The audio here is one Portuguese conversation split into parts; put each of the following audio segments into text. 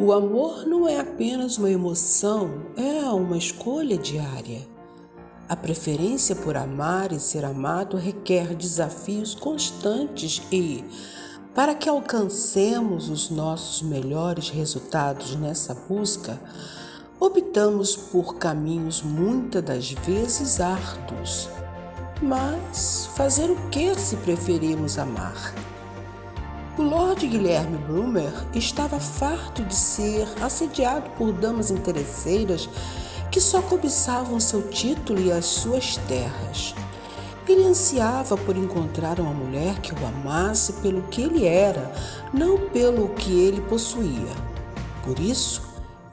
O amor não é apenas uma emoção, é uma escolha diária. A preferência por amar e ser amado requer desafios constantes e, para que alcancemos os nossos melhores resultados nessa busca, optamos por caminhos muitas das vezes árduos. Mas fazer o que se preferimos amar? O Lord Guilherme Bloomer estava farto de ser assediado por damas interesseiras que só cobiçavam seu título e as suas terras. Ele ansiava por encontrar uma mulher que o amasse pelo que ele era, não pelo que ele possuía. Por isso,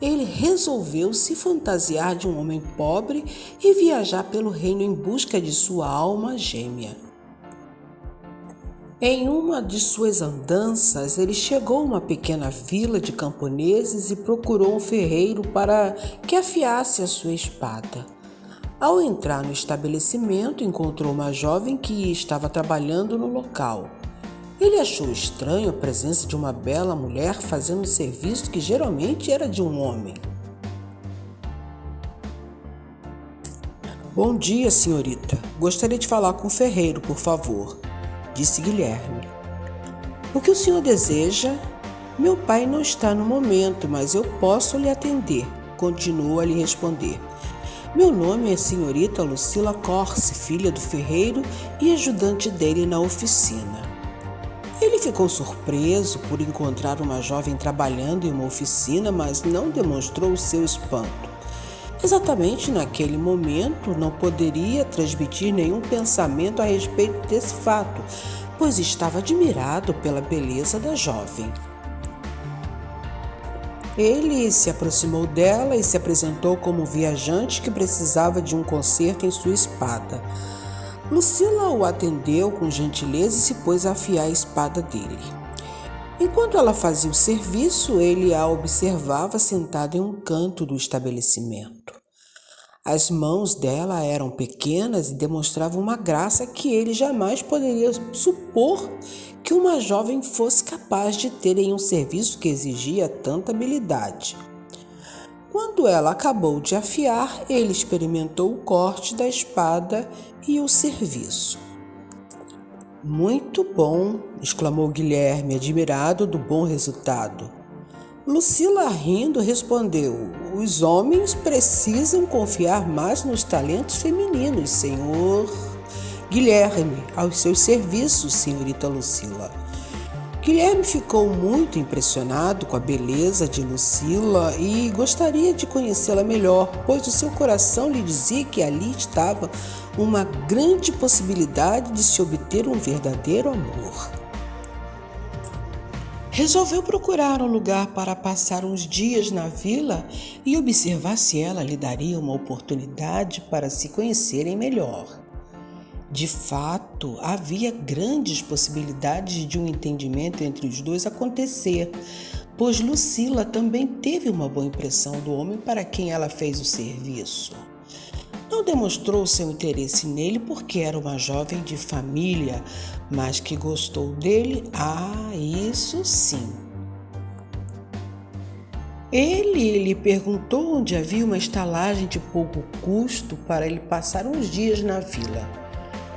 ele resolveu se fantasiar de um homem pobre e viajar pelo reino em busca de sua alma gêmea. Em uma de suas andanças, ele chegou a uma pequena vila de camponeses e procurou um ferreiro para que afiasse a sua espada. Ao entrar no estabelecimento, encontrou uma jovem que estava trabalhando no local. Ele achou estranho a presença de uma bela mulher fazendo um serviço que geralmente era de um homem. Bom dia, senhorita. Gostaria de falar com o ferreiro, por favor, disse Guilherme. O que o senhor deseja? Meu pai não está no momento, mas eu posso lhe atender, continuou a lhe responder. Meu nome é senhorita Lucila Corse, filha do ferreiro e ajudante dele na oficina. Ele ficou surpreso por encontrar uma jovem trabalhando em uma oficina, mas não demonstrou o seu espanto. Exatamente naquele momento, não poderia transmitir nenhum pensamento a respeito desse fato, pois estava admirado pela beleza da jovem. Ele se aproximou dela e se apresentou como um viajante que precisava de um conserto em sua espada. Lucila o atendeu com gentileza e se pôs a afiar a espada dele. Enquanto ela fazia o serviço, ele a observava sentada em um canto do estabelecimento. As mãos dela eram pequenas e demonstravam uma graça que ele jamais poderia supor que uma jovem fosse capaz de ter em um serviço que exigia tanta habilidade. Quando ela acabou de afiar, ele experimentou o corte da espada e o serviço. Muito bom, exclamou Guilherme, admirado do bom resultado. Lucila, rindo, respondeu: os homens precisam confiar mais nos talentos femininos, senhor Guilherme, aos seus serviços, senhorita Lucila. Guilherme ficou muito impressionado com a beleza de Lucila e gostaria de conhecê-la melhor, pois o seu coração lhe dizia que ali estava uma grande possibilidade de se obter um verdadeiro amor. Resolveu procurar um lugar para passar uns dias na vila e observar se ela lhe daria uma oportunidade para se conhecerem melhor. De fato, havia grandes possibilidades de um entendimento entre os dois acontecer, pois Lucila também teve uma boa impressão do homem para quem ela fez o serviço. Não demonstrou seu interesse nele porque era uma jovem de família, mas que gostou dele, isso sim. Ele lhe perguntou onde havia uma estalagem de pouco custo para ele passar uns dias na vila.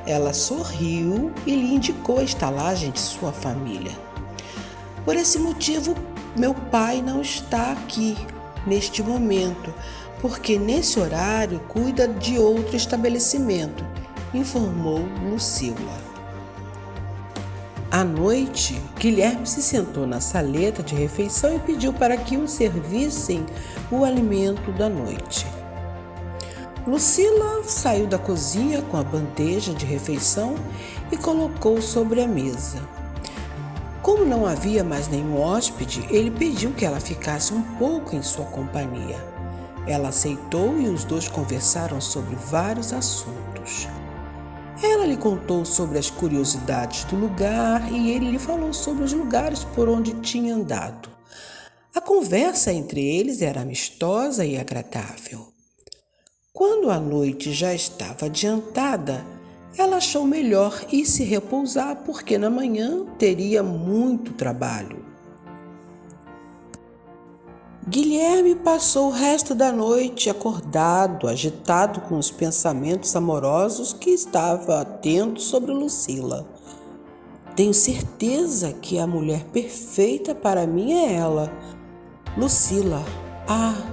Ela sorriu e lhe indicou a estalagem de sua família. Por esse motivo, meu pai não está aqui neste momento, porque nesse horário cuida de outro estabelecimento, informou Lucila. À noite, Guilherme se sentou na saleta de refeição e pediu para que o servissem o alimento da noite. Lucila saiu da cozinha com a bandeja de refeição e colocou sobre a mesa. Como não havia mais nenhum hóspede, ele pediu que ela ficasse um pouco em sua companhia. Ela aceitou e os dois conversaram sobre vários assuntos. Ela lhe contou sobre as curiosidades do lugar e ele lhe falou sobre os lugares por onde tinha andado. A conversa entre eles era amistosa e agradável. Quando a noite já estava adiantada, ela achou melhor ir se repousar porque na manhã teria muito trabalho. Guilherme passou o resto da noite acordado, agitado com os pensamentos amorosos que estava tendo sobre Lucila. Tenho certeza que a mulher perfeita para mim é ela, Lucila.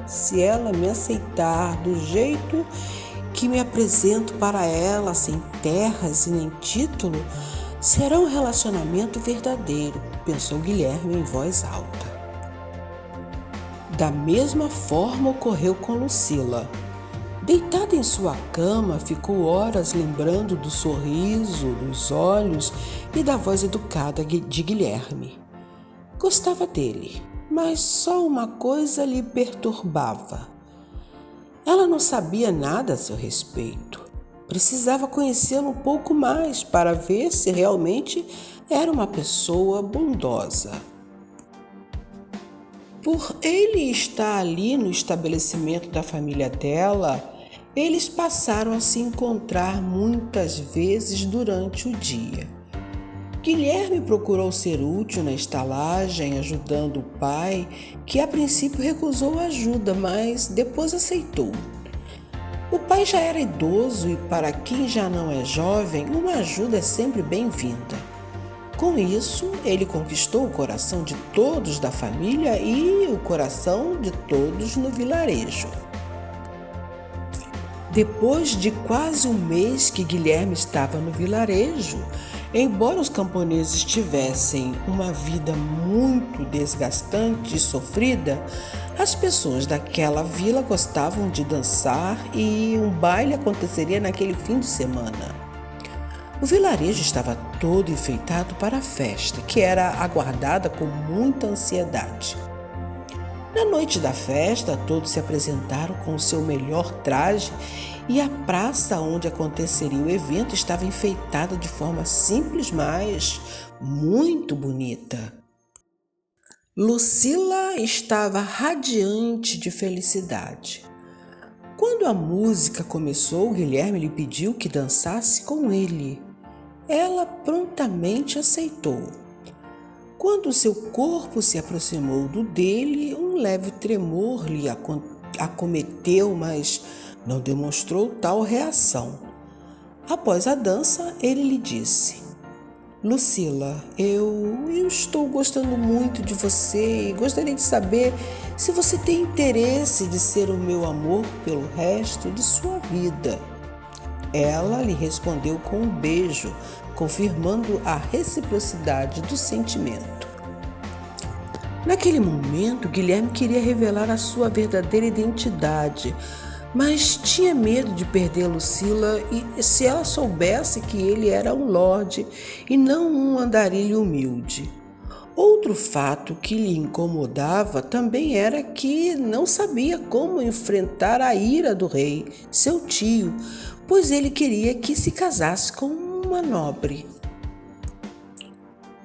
Se ela me aceitar do jeito que me apresento para ela, sem terras e nem título, será um relacionamento verdadeiro, pensou Guilherme em voz alta. Da mesma forma ocorreu com Lucila. Deitada em sua cama, ficou horas lembrando do sorriso, dos olhos e da voz educada de Guilherme. Gostava dele, mas só uma coisa lhe perturbava. Ela não sabia nada a seu respeito. Precisava conhecê-lo um pouco mais para ver se realmente era uma pessoa bondosa. Por ele estar ali no estabelecimento da família dela, eles passaram a se encontrar muitas vezes durante o dia. Guilherme procurou ser útil na estalagem, ajudando o pai, que a princípio recusou ajuda, mas depois aceitou. O pai já era idoso e, para quem já não é jovem, uma ajuda é sempre bem-vinda. Com isso, ele conquistou o coração de todos da família e o coração de todos no vilarejo. Depois de quase um mês que Guilherme estava no vilarejo, embora os camponeses tivessem uma vida muito desgastante e sofrida, as pessoas daquela vila gostavam de dançar e um baile aconteceria naquele fim de semana. O vilarejo estava todo enfeitado para a festa, que era aguardada com muita ansiedade. Na noite da festa, todos se apresentaram com o seu melhor traje e a praça onde aconteceria o evento estava enfeitada de forma simples, mas muito bonita. Lucila estava radiante de felicidade. Quando a música começou, Guilherme lhe pediu que dançasse com ele. Ela prontamente aceitou. Quando seu corpo se aproximou do dele, um leve tremor lhe acometeu, mas não demonstrou tal reação. Após a dança, ele lhe disse: Lucila, eu estou gostando muito de você e gostaria de saber se você tem interesse de ser o meu amor pelo resto de sua vida. Ela lhe respondeu com um beijo, confirmando a reciprocidade do sentimento. Naquele momento, Guilherme queria revelar a sua verdadeira identidade, mas tinha medo de perder Lucila e se ela soubesse que ele era um lorde e não um andarilho humilde. Outro fato que lhe incomodava também era que não sabia como enfrentar a ira do rei, seu tio, pois ele queria que se casasse com uma nobre.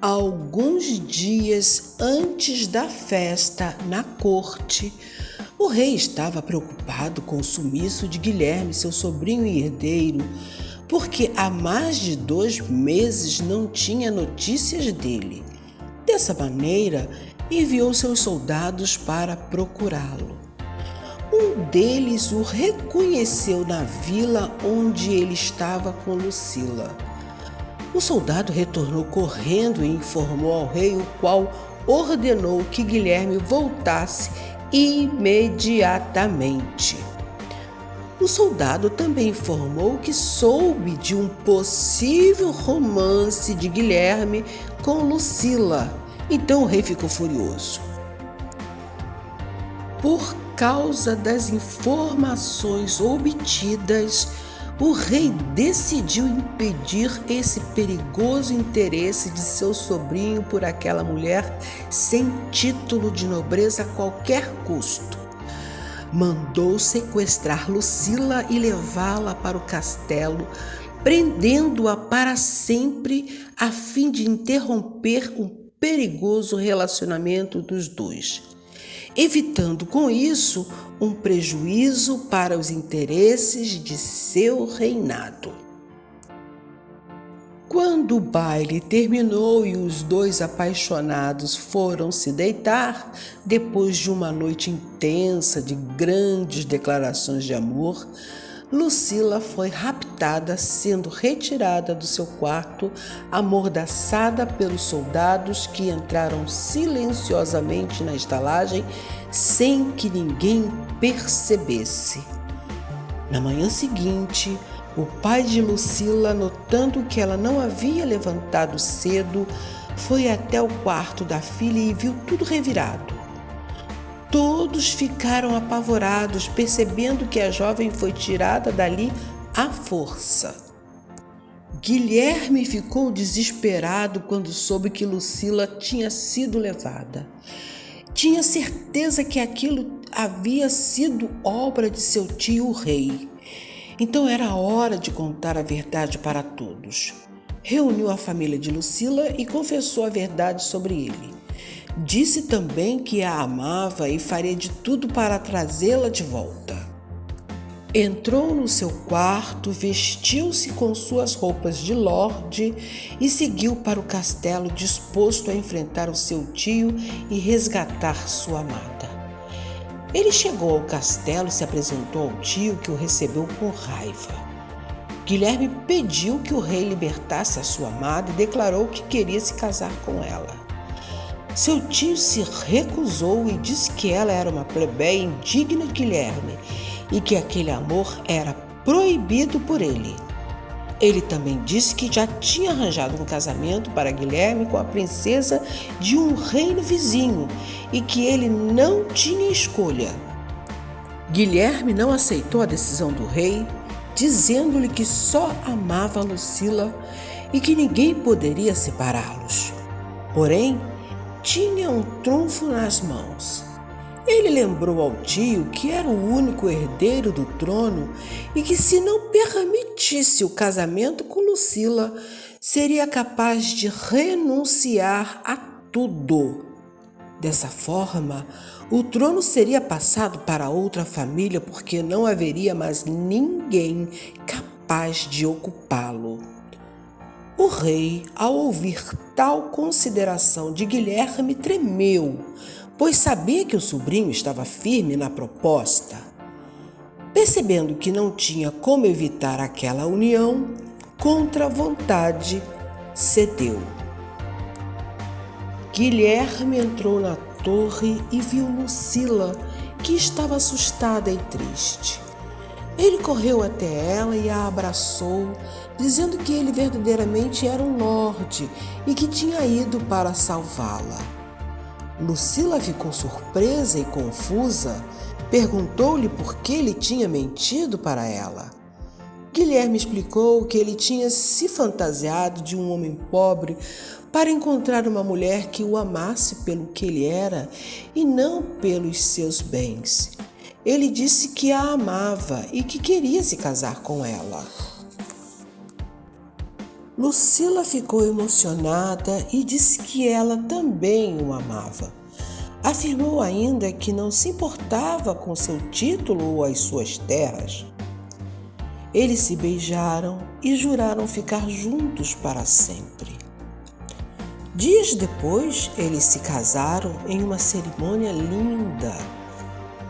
Alguns dias antes da festa na corte, o rei estava preocupado com o sumiço de Guilherme, seu sobrinho e herdeiro, porque há mais de 2 meses não tinha notícias dele. Dessa maneira, enviou seus soldados para procurá-lo. Um deles o reconheceu na vila onde ele estava com Lucila. O soldado retornou correndo e informou ao rei, o qual ordenou que Guilherme voltasse imediatamente. O soldado também informou que soube de um possível romance de Guilherme com Lucila. Então o rei ficou furioso. Por causa das informações obtidas, o rei decidiu impedir esse perigoso interesse de seu sobrinho por aquela mulher sem título de nobreza a qualquer custo. Mandou sequestrar Lucila e levá-la para o castelo, prendendo-a para sempre a fim de interromper um perigoso relacionamento dos dois, evitando com isso um prejuízo para os interesses de seu reinado. Quando o baile terminou e os dois apaixonados foram se deitar, depois de uma noite intensa de grandes declarações de amor, Lucila foi raptada, sendo retirada do seu quarto, amordaçada pelos soldados que entraram silenciosamente na estalagem sem que ninguém percebesse. Na manhã seguinte, o pai de Lucila, notando que ela não havia levantado cedo, foi até o quarto da filha e viu tudo revirado. Todos ficaram apavorados, percebendo que a jovem foi tirada dali à força. Guilherme ficou desesperado quando soube que Lucila tinha sido levada. Tinha certeza que aquilo havia sido obra de seu tio, o rei. Então era hora de contar a verdade para todos. Reuniu a família de Lucila e confessou a verdade sobre ele. Disse também que a amava e faria de tudo para trazê-la de volta. Entrou no seu quarto, vestiu-se com suas roupas de lorde e seguiu para o castelo, disposto a enfrentar o seu tio e resgatar sua amada. Ele chegou ao castelo e se apresentou ao tio, que o recebeu com raiva. Guilherme pediu que o rei libertasse a sua amada e declarou que queria se casar com ela. Seu tio se recusou e disse que ela era uma plebeia indigna de Guilherme e que aquele amor era proibido por ele. Ele também disse que já tinha arranjado um casamento para Guilherme com a princesa de um reino vizinho e que ele não tinha escolha. Guilherme não aceitou a decisão do rei, dizendo-lhe que só amava Lucila e que ninguém poderia separá-los. Porém, tinha um trunfo nas mãos. Ele lembrou ao tio que era o único herdeiro do trono e que, se não permitisse o casamento com Lucila, seria capaz de renunciar a tudo. Dessa forma, o trono seria passado para outra família, porque não haveria mais ninguém capaz de ocupá-lo. O rei, ao ouvir tal consideração de Guilherme, tremeu, pois sabia que o sobrinho estava firme na proposta. Percebendo que não tinha como evitar aquela união, contra a vontade, cedeu. Guilherme entrou na torre e viu Lucila, que estava assustada e triste. Ele correu até ela e a abraçou, dizendo que ele verdadeiramente era um lorde e que tinha ido para salvá-la. Lucila ficou surpresa e confusa, perguntou-lhe por que ele tinha mentido para ela. Guilherme explicou que ele tinha se fantasiado de um homem pobre para encontrar uma mulher que o amasse pelo que ele era e não pelos seus bens. Ele disse que a amava e que queria se casar com ela. Lucila ficou emocionada e disse que ela também o amava. Afirmou ainda que não se importava com seu título ou as suas terras. Eles se beijaram e juraram ficar juntos para sempre. Dias depois, eles se casaram em uma cerimônia linda.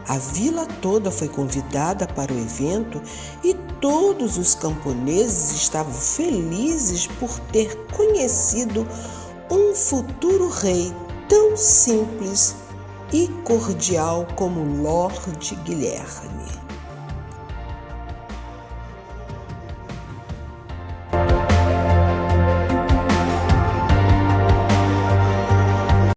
A vila toda foi convidada para o evento e todos os camponeses estavam felizes por ter conhecido um futuro rei tão simples e cordial como Lorde Guilherme.